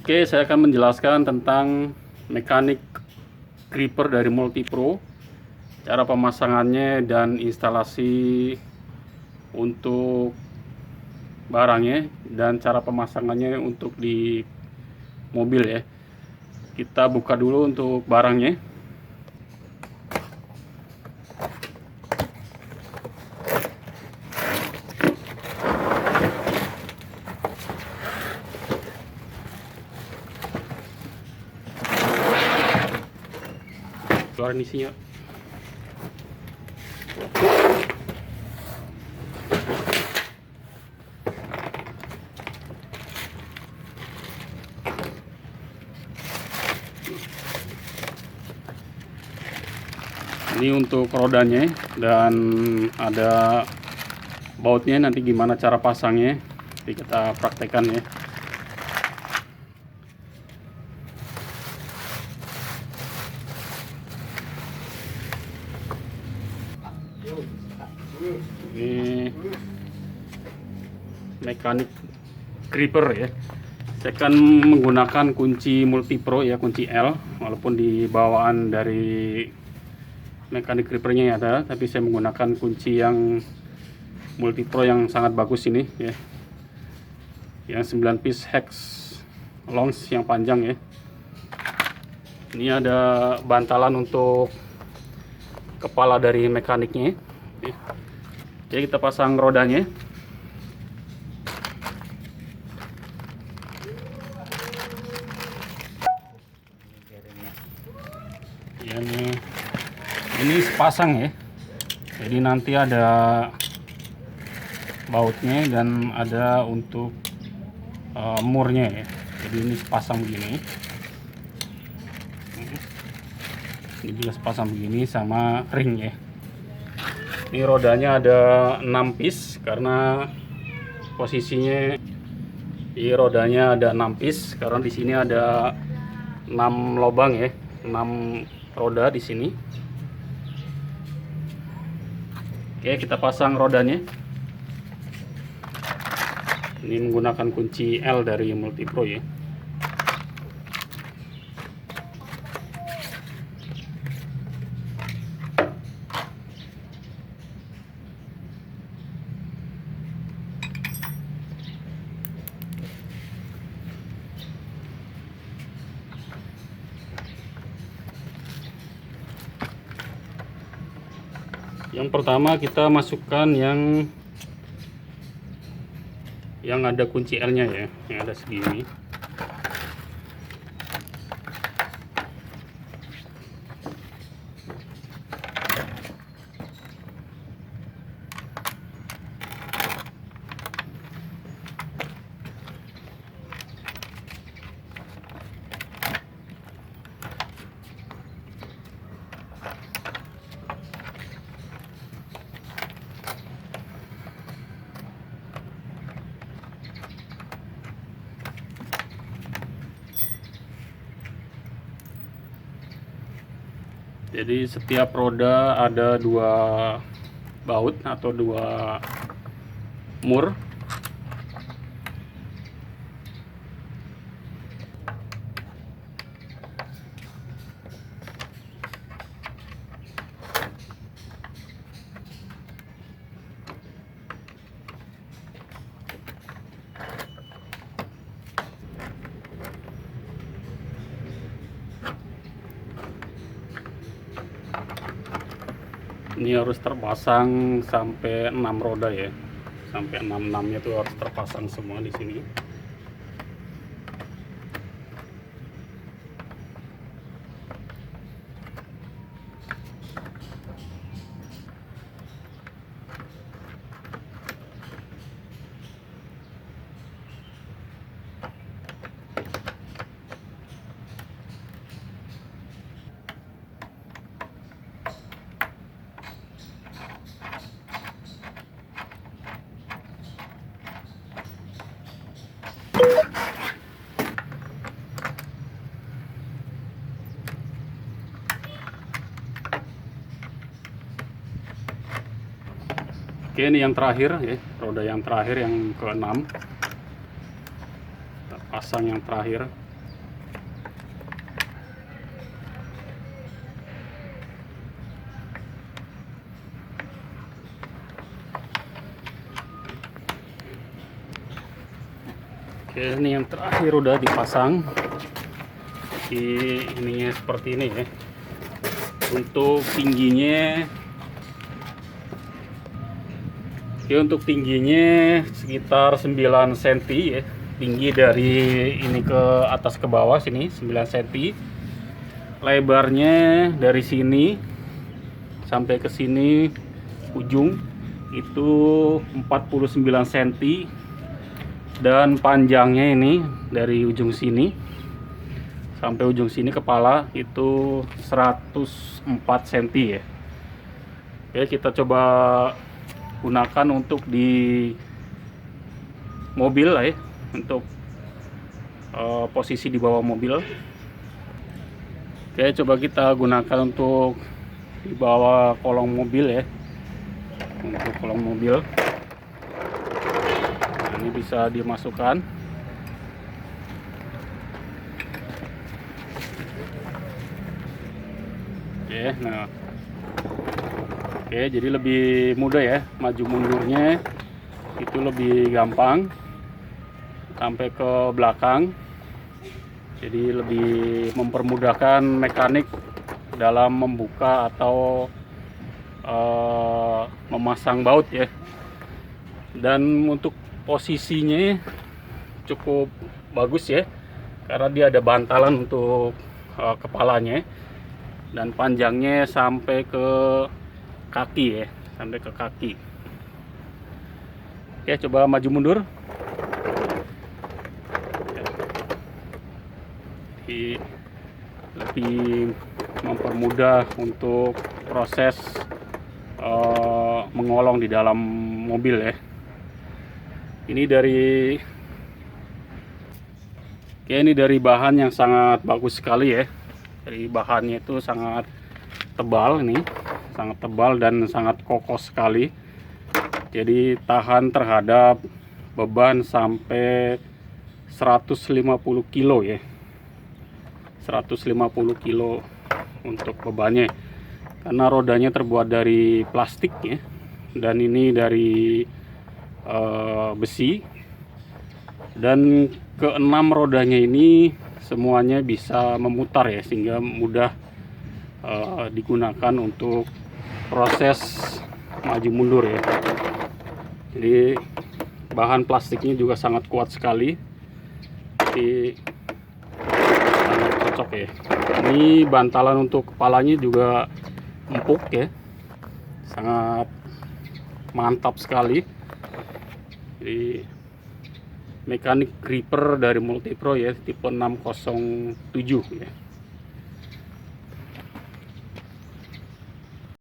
Oke, saya akan menjelaskan tentang mekanik gripper dari Multipro, cara pemasangannya dan instalasi untuk barangnya, dan cara pemasangannya untuk di mobil ya. Kita buka dulu untuk barangnya. Keluarin isinya. Ini untuk rodanya, dan ada bautnya. Nanti gimana cara pasangnya, nanti kita praktekkan ya. Ini mekanik gripper ya. Saya akan menggunakan kunci Multipro ya, kunci L, walaupun di bawaan dari mekanik grippernya ada, tapi saya menggunakan kunci yang Multipro yang sangat bagus ini ya, yang 9 piece hex longs yang panjang ya. Ini ada bantalan untuk kepala dari mekaniknya ya. Jadi kita pasang rodanya. Ya, ini sepasang ya. Jadi nanti ada bautnya dan ada untuk murnya ya. Jadi ini sepasang begini. Ini juga sepasang begini sama ring ya. Ini rodanya ada 6 piece karena posisinya di rodanya ada 6 piece karena di sini ada 6 lubang ya, 6 roda di sini. Oke, kita pasang rodanya. Ini menggunakan kunci L dari Multipro ya. Yang pertama kita masukkan yang ada kunci L-nya ya, yang ada segini. Jadi setiap roda ada 2 baut atau 2 mur. Ini harus terpasang sampai 6 roda ya, sampai 6-6-nya itu harus terpasang semua di sini. Oke, ini yang terakhir ya, roda yang terakhir yang ke-6. Kita pasang yang terakhir. Oke, ini yang terakhir udah dipasang. Ininya seperti ini ya. Untuk tingginya, untuk tingginya sekitar 9 cm ya. Tinggi dari ini ke atas ke bawah sini 9 cm. Lebarnya dari sini sampai ke sini ujung itu 49 cm, dan panjangnya ini dari ujung sini sampai ujung sini kepala itu 104 cm ya. Oke, kita coba gunakan untuk di mobil ya, untuk posisi di bawah mobil. Oke, coba kita gunakan untuk di bawah kolong mobil ya, untuk kolong mobil. Nah, ini bisa dimasukkan. Oke, nah oke, jadi lebih mudah ya, maju mundurnya itu lebih gampang sampai ke belakang. Jadi lebih mempermudahkan mekanik dalam membuka atau memasang baut ya. Dan untuk posisinya cukup bagus ya, karena dia ada bantalan untuk kepalanya, dan panjangnya sampai ke kaki ya, sampai ke kaki. Oke, coba maju mundur. Jadi lebih mempermudah untuk proses mengolong di dalam mobil ya. Ini dari bahan yang sangat bagus sekali ya. Dari bahannya itu sangat tebal, ini sangat tebal dan sangat kokoh sekali. Jadi tahan terhadap beban sampai 150 kilo ya. 150 kilo untuk bebannya, karena rodanya terbuat dari plastik ya, dan ini dari besi, dan keenam rodanya ini semuanya bisa memutar ya, sehingga mudah digunakan untuk proses maju mundur ya. Jadi bahan plastiknya juga sangat kuat sekali. Jadi sangat cocok ya. Ini bantalan untuk kepalanya juga empuk ya, sangat mantap sekali. Jadi mekanik gripper dari Multipro ya, tipe 607 ya.